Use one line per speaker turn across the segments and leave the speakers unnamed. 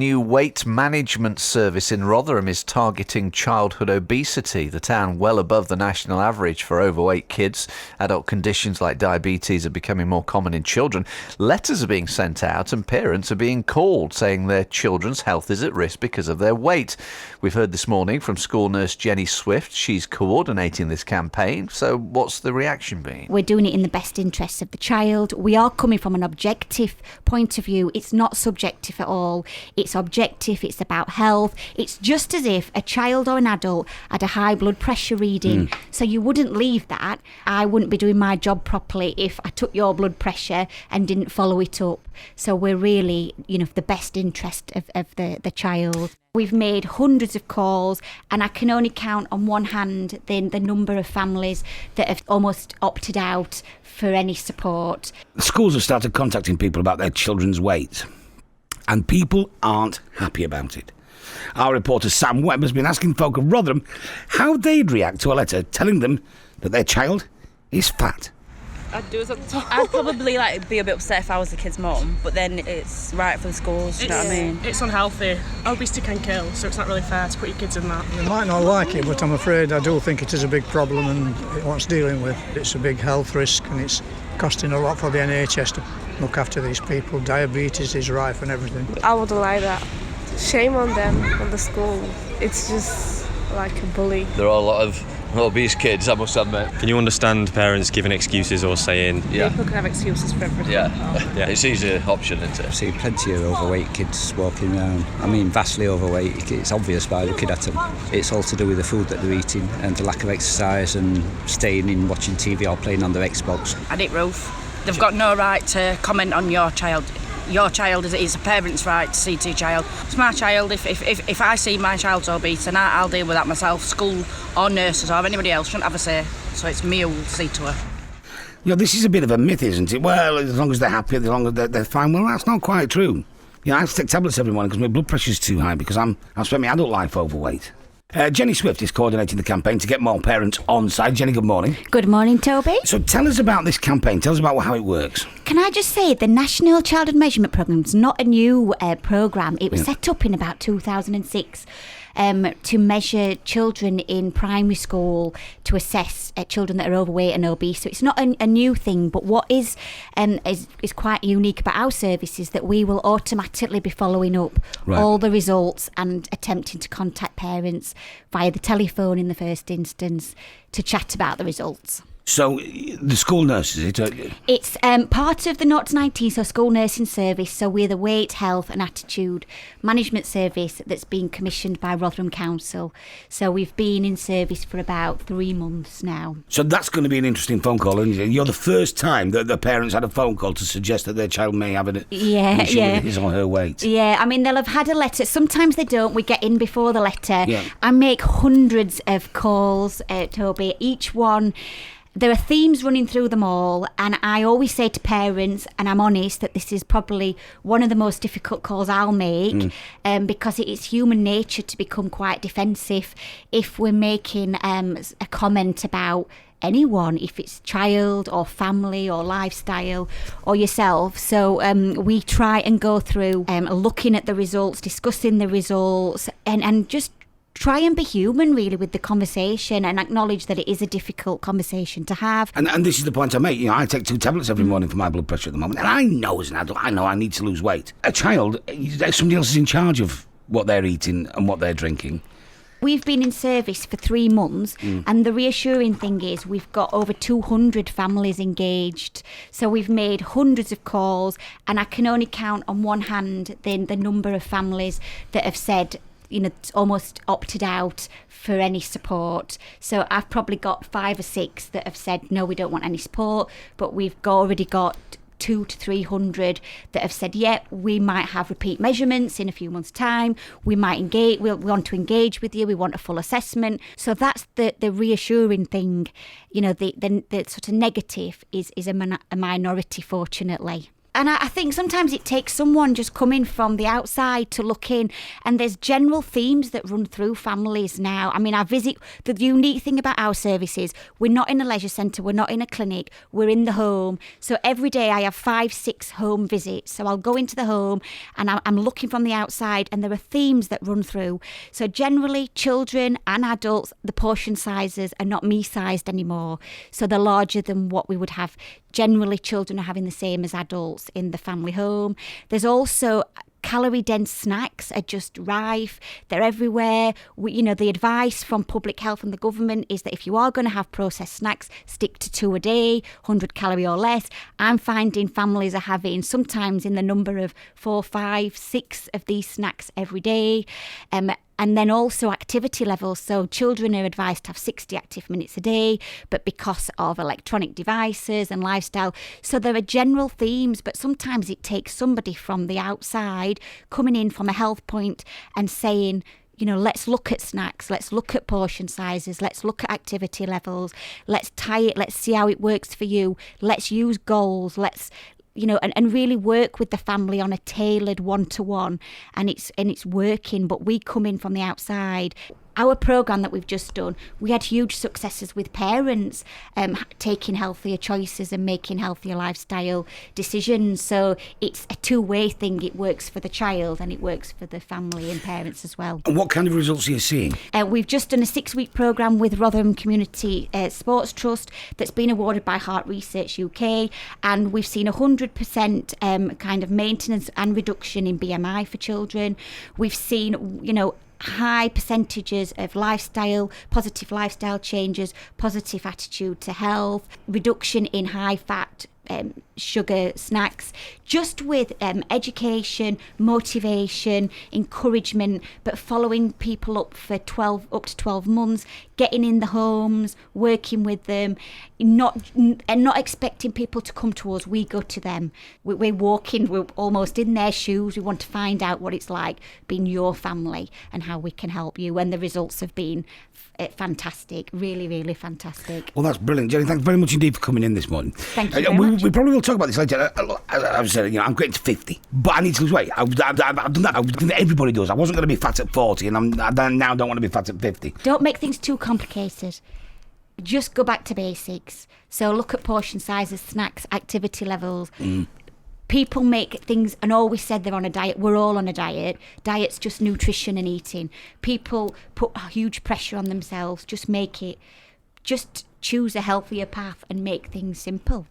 new weight management service in Rotherham is targeting childhood obesity. The town well above the national average for overweight kids. Adult conditions like diabetes are becoming more common in children. Letters are being sent out and parents are being called saying their children's health is at risk because of their weight. We've heard this morning from school nurse Jenny Swift. She's coordinating this campaign. So what's the reaction been?
We're doing it in the best interests of the child. We are coming from an objective point of view. It's not subjective at all. It's objective. It's about health. It's just as if a child or an adult had a high blood pressure reading. So you wouldn't leave that. I wouldn't be doing my job properly if I took your blood pressure and didn't follow it up. So we're really, for the best interest of the child. We've made hundreds of calls, and I can only count on one hand the number of families that have almost opted out for any support.
The schools have started contacting people about their children's weight, and people aren't happy about it. Our reporter Sam Webb has been asking folk of Rotherham how they'd react to a letter telling them that their child is fat.
I'd probably be a bit upset if I was the kid's mum, but then it's right for the schools, you know what I mean?
It's unhealthy. Obesity can kill, so it's not really fair to put your kids in that.
They might not like it, but I'm afraid I do think it is a big problem and it wants dealing with. It's a big health risk and it's costing a lot for the NHS to look after these people. Diabetes is rife and everything.
I wouldn't like that. Shame on them, on the school. It's just like a bully.
There are a lot of obese kids, I must admit.
Can you understand parents giving excuses or saying...
People can have excuses for everything.
Yeah. It's an easy option, isn't it?
I've seen plenty of overweight kids walking around. I mean, vastly overweight. It's obvious by looking at them. It's all to do with the food that they're eating and the lack of exercise and staying in, watching TV or playing on their Xbox.
I think, Ruth, they've got no right to comment on your child. Your child is a parent's right to see to your child. It's my child. If I see my child's obese, then I'll deal with that myself. School or nurses or anybody else shouldn't have a say. So it's me who will see to her.
This is a bit of a myth, isn't it? Well, as long as they're happy, as long as they're fine. Well, that's not quite true. I have to take tablets every morning because my blood pressure's too high because I've spent my adult life overweight. Jenny Swift is coordinating the campaign to get more parents on side. Jenny, good morning.
Good morning, Toby.
So tell us about this campaign. Tell us about how it works.
Can I just say, the National Childhood Measurement Programme is not a new programme. It was set up in about 2006 to measure children in primary school to assess children that are overweight and obese. So it's not a new thing, but what is quite unique about our service is that we will automatically be following up all the results and attempting to contact parents via the telephone in the first instance to chat about the results.
So the school nurses,
it's part of the 0 to 19, so school nursing service. So we're the weight, health and attitude management service that's been commissioned by Rotherham Council. So we've been in service for about 3 months now.
So that's going to be an interesting phone call, isn't it? You're the first time that the parents had a phone call to suggest that their child may have an issue with his or her weight.
Yeah, I mean, they'll have had a letter. Sometimes they don't. We get in before the letter.
Yeah.
I make hundreds of calls, Toby. Each one... There are themes running through them all, and I always say to parents, and I'm honest, that this is probably one of the most difficult calls I'll make, because it is human nature to become quite defensive if we're making a comment about anyone, if it's child or family or lifestyle or yourself. So we try and go through looking at the results, discussing the results, and just try and be human, really, with the conversation and acknowledge that it is a difficult conversation to have.
And this is the point I make. I take 2 tablets every morning for my blood pressure at the moment. And I know as an adult, I need to lose weight. A child, somebody else is in charge of what they're eating and what they're drinking.
We've been in service for 3 months, and the reassuring thing is we've got over 200 families engaged. So we've made hundreds of calls, and I can only count on one hand the number of families that have said, almost opted out for any support. So I've probably got 5 or 6 that have said, no, we don't want any support, but we've already got 200 to 300 that have said, we might have repeat measurements in a few months' time. We might engage. We want to engage with you. We want a full assessment. So that's the reassuring thing. The sort of negative is a minority, fortunately. And I think sometimes it takes someone just coming from the outside to look in, and there's general themes that run through families now. I mean, the unique thing about our service is we're not in a leisure centre, we're not in a clinic, we're in the home. So every day I have 5-6 home visits. So I'll go into the home and I'm looking from the outside, and there are themes that run through. So generally, children and adults, the portion sizes are not me-sized anymore. So they're larger than what we would have. Generally, children are having the same as adults in the family home. There's also calorie-dense snacks are just rife. They're everywhere. The advice from public health and the government is that if you are going to have processed snacks, stick to 2 a day, 100 calorie or less. I'm finding families are having sometimes in the number of 4, 5, 6 of these snacks every day. And then also activity levels. So children are advised to have 60 active minutes a day, but because of electronic devices and lifestyle. So there are general themes, but sometimes it takes somebody from the outside coming in from a health point and saying, let's look at snacks, let's look at portion sizes, let's look at activity levels, let's tie it, let's see how it works for you, let's use goals, let's and really work with the family on a tailored one-to-one, and it's working, but we come in from the outside. Our programme that we've just done, we had huge successes with parents taking healthier choices and making healthier lifestyle decisions. So it's a two-way thing. It works for the child and it works for the family and parents as well.
And what kind of results are you seeing?
We've just done a 6-week programme with Rotherham Community Sports Trust that's been awarded by Heart Research UK, and we've seen 100% kind of maintenance and reduction in BMI for children. We've seen, high percentages of positive lifestyle changes, positive attitude to health, reduction in high fat sugar snacks, just with education, motivation, encouragement, but following people up to 12 months, getting in the homes, working with them, not expecting people to come to us. We go to them. We're walking, we're almost in their shoes. We want to find out what it's like being your family and how we can help you. And the results have been fantastic, really, really fantastic.
Well, that's brilliant, Jenny. Thanks very much indeed for coming in this morning.
Thank you very much.
We probably will talk about this later. I've said, I'm getting to 50, but I need to lose weight. I've done that. Everybody does. I wasn't going to be fat at 40, and I now don't want to be fat at 50.
Don't make things too complicated. Just go back to basics. So look at portion sizes, snacks, activity levels. People make things, and always said they're on a diet. We're all on a diet. Diet's just nutrition and eating. People put a huge pressure on themselves. Just choose a healthier path and make things simple.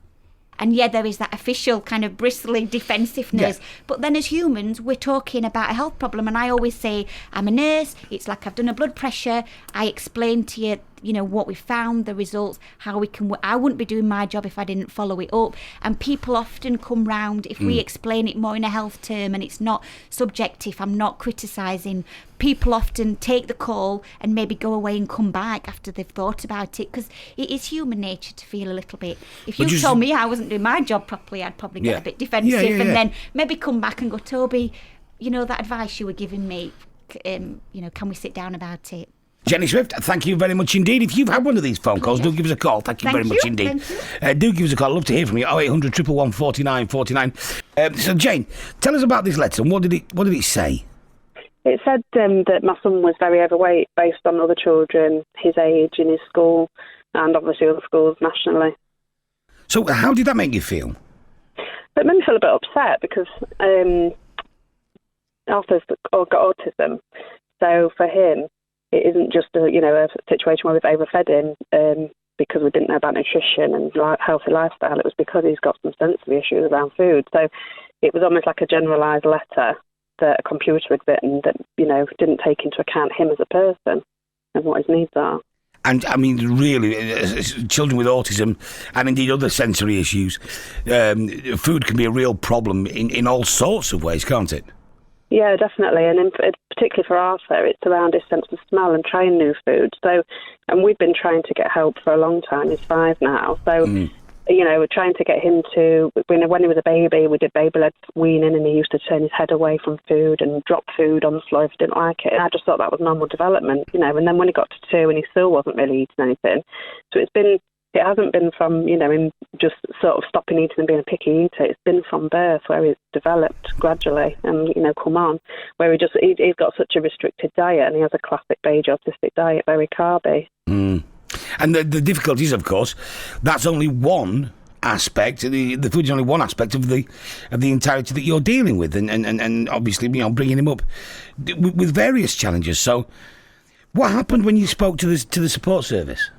And there is that official kind of bristly defensiveness. Yeah. But then as humans, we're talking about a health problem. And I always say, I'm a nurse. It's like I've done a blood pressure. I explain to you, what we found, the results, how we can work. I wouldn't be doing my job if I didn't follow it up. And people often come round if we explain it more in a health term and it's not subjective. I'm not criticising. People often take the call and maybe go away and come back after they've thought about it, because it is human nature to feel a little bit. If you told me I wasn't doing my job properly, I'd probably get a bit defensive and then maybe come back and go, Toby, that advice you were giving me, can we sit down about it?
Jenny Swift, thank you very much indeed. If you've had one of these phone calls, do give us a call. Thank you very much indeed. Do give us a call. I'd love to hear from you. 0800 111 49 49. So Jane, tell us about this letter. And what did it say?
It said that my son was very overweight based on other children his age in his school and obviously other schools nationally.
So how did that make you feel?
It made me feel a bit upset because Arthur's got autism. So for him, it isn't just a situation where we've overfed him because we didn't know about nutrition and healthy lifestyle. It was because he's got some sensory issues around food. So it was almost like a generalised letter that a computer had written that, didn't take into account him as a person and what his needs are.
And, I mean, really, children with autism and indeed other sensory issues, food can be a real problem in all sorts of ways, can't it?
Yeah, definitely. And particularly for Arthur, it's around his sense of smell and trying new food. So, and we've been trying to get help for a long time. He's 5 now. So, we're trying to get him to, when he was a baby, we did baby-led weaning and he used to turn his head away from food and drop food on the floor if he didn't like it. And I just thought that was normal development, and then when he got to 2 and he still wasn't really eating anything. So it's been It hasn't been from, him just sort of stopping eating and being a picky eater. It's been from birth, where it's developed gradually and, come on, where he's got such a restricted diet, and he has a classic beige autistic diet, very carby.
Mm. And the difficulty is, of course, that's only one aspect. The food's only one aspect of the entirety that you're dealing with, and obviously, bringing him up with various challenges. So, what happened when you spoke to the support service?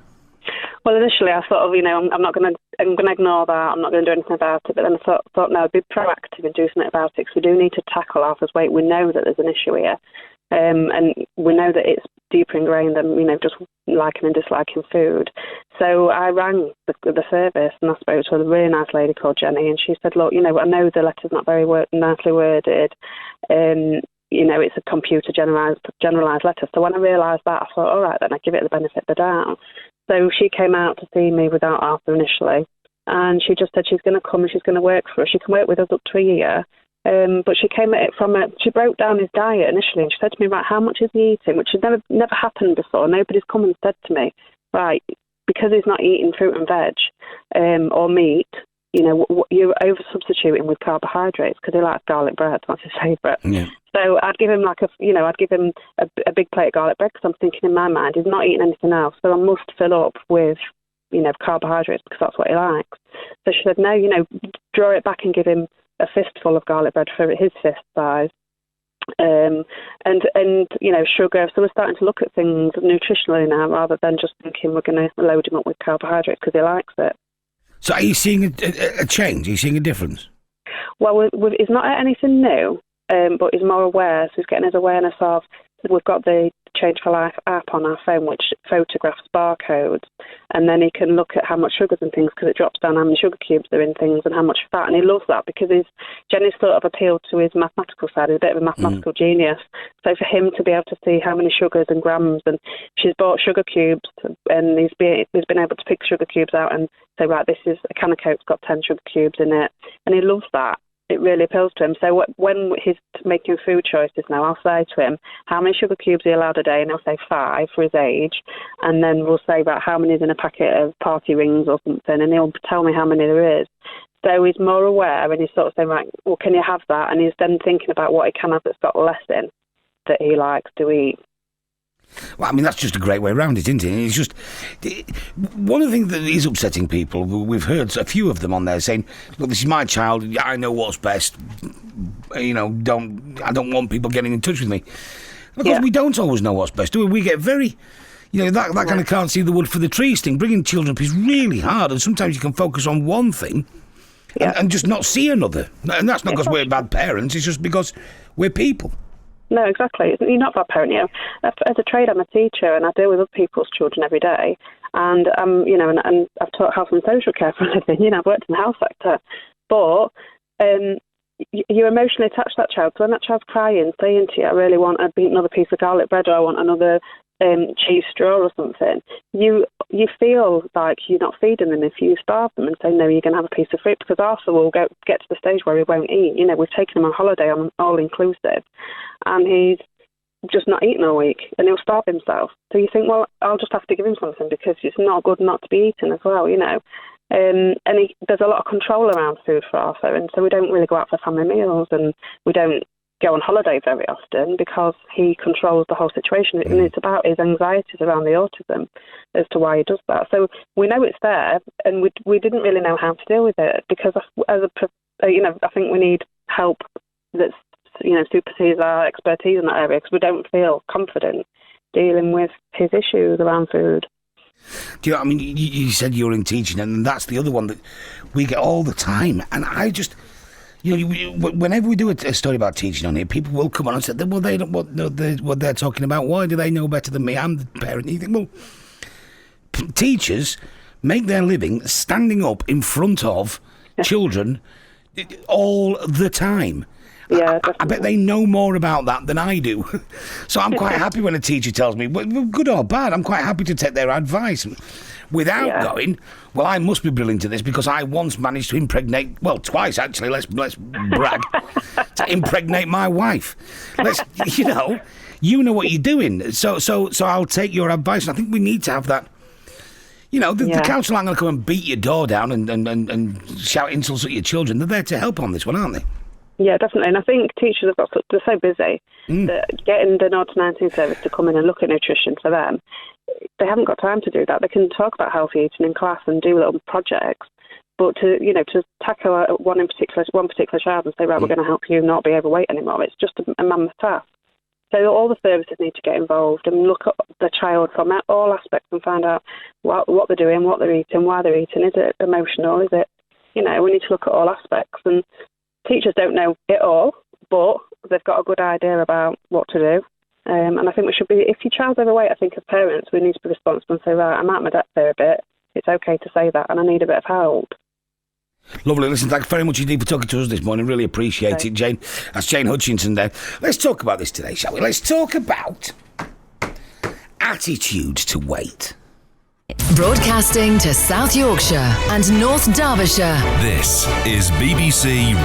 Well, initially I thought I'm going to ignore that. I'm not going to do anything about it. But then I thought no, be proactive and do something about it, because we do need to tackle Arthur's weight. We know that there's an issue here, and we know that it's deeper ingrained than just liking and disliking food. So I rang the service, and I spoke to a really nice lady called Jenny, and she said, look, I know the letter's not very nicely worded. It's a computer generalised letter. So when I realised that, I thought, all right, then I give it the benefit of the doubt. So she came out to see me without Arthur initially, and she just said she's going to come and she's going to work for us. She can work with us up to a year, but she came at it she broke down his diet initially, and she said to me, right, how much is he eating? Which has never happened before. Nobody's come and said to me, right, because he's not eating fruit and veg or meat, you're over-substituting with carbohydrates, because he likes garlic bread. That's his favourite. Yeah. So I'd give him a big plate of garlic bread, because I'm thinking in my mind he's not eating anything else, so I must fill up with carbohydrates, because that's what he likes. So she said, no, draw it back and give him a fistful of garlic bread for his fist size. And sugar. So we're starting to look at things nutritionally now, rather than just thinking we're going to load him up with carbohydrates because he likes it.
So are you seeing a change? Are you seeing a difference?
Well, he's not at anything new, but he's more aware. So he's getting his awareness of, we've got the Change for Life app on our phone, which photographs barcodes, and then he can look at how much sugars and things, because it drops down how many sugar cubes are in things and how much fat, and he loves that, because Jenny's sort of appealed to his mathematical side. He's a bit of a mathematical genius, so for him to be able to see how many sugars and grams, and she's bought sugar cubes, and he's been able to pick sugar cubes out and say, right, this is a can of Coke's got 10 sugar cubes in it, and he loves that. It really appeals to him. So when he's making food choices now, I'll say to him, how many sugar cubes are you allowed a day? And he'll say 5 for his age. And then we'll say about how many is in a packet of party rings or something, and he'll tell me how many there is. So he's more aware, and he's sort of saying, right, well, can you have that? And he's then thinking about what he can have that's got less in, that he likes to eat.
Well, I mean, that's just a great way around it, isn't it? It's just one of the things that is upsetting people. We've heard a few of them on there saying, "Look, this is my child. I know what's best. I don't want people getting in touch with me." Of course, we don't always know what's best, do we? We get very, that kind of can't see the wood for the trees thing. Bringing children up is really hard, and sometimes you can focus on one thing and just not see another. And that's not because we're bad parents. It's just because we're people.
No, exactly. You're not a bad parent. As a trade, I'm a teacher, and I deal with other people's children every day. And and I've taught health and social care for a living. I've worked in the health sector, but you're emotionally attached to that child. So when that child's crying, saying to you, "I really want another piece of garlic bread," or "I want another cheese straw," or something, you feel like you're not feeding them if you starve them and say, "No, you're going to have a piece of fruit," because Arthur will get to the stage where he won't eat. We've taken him on holiday on all inclusive, and he's just not eating all week, and he'll starve himself. So you think, well, I'll just have to give him something, because it's not good not to be eaten as well, And there's a lot of control around food for Arthur, and so we don't really go out for family meals, and we don't go on holiday very often, because he controls the whole situation, and it's about his anxieties around the autism as to why he does that. So we know it's there, and we didn't really know how to deal with it, because I think we need help that's supersedes our expertise in that area, because we don't feel confident dealing with his issues around food.
Do you know, I mean, you said you're in teaching, and that's the other one that we get all the time. And I just, whenever we do a story about teaching on here, people will come on and say, well, they don't what they're talking about. Why do they know better than me? I'm the parent. And you think, well, teachers make their living standing up in front of children all the time.
Yeah,
I bet they know more about that than I do. So I'm quite happy when a teacher tells me, well, good or bad, I'm quite happy to take their advice without going, well, I must be brilliant at this because I once managed to impregnate, well, twice actually, let's brag, to impregnate my wife. You know what you're doing. So I'll take your advice. And I think we need to have that. You know, the council aren't going to come and beat your door down and shout insults at your children. They're there to help on this one, aren't they?
Yeah, definitely. And I think teachers they're so busy that getting the 0 to 19 service to come in and look at nutrition for them, they haven't got time to do that. They can talk about healthy eating in class and do little projects, but to tackle one particular child and say, right, we're going to help you not be overweight anymore, it's just a mammoth task. So all the services need to get involved and look at the child from all aspects and find out what they're doing, what they're eating, why they're eating. Is it emotional? Is it, we need to look at all aspects. And teachers don't know it all, but they've got a good idea about what to do. And I think we should be, if your child's overweight, I think as parents, we need to be responsible and say, right, I'm out my depth here a bit. It's okay to say that, and I need a bit of help.
Lovely. Listen, thanks very much indeed for talking to us this morning. Really appreciate it, Jane. That's Jane Hutchinson there. Let's talk about this today, shall we? Let's talk about attitudes to weight.
Broadcasting to South Yorkshire and North Derbyshire.
This is BBC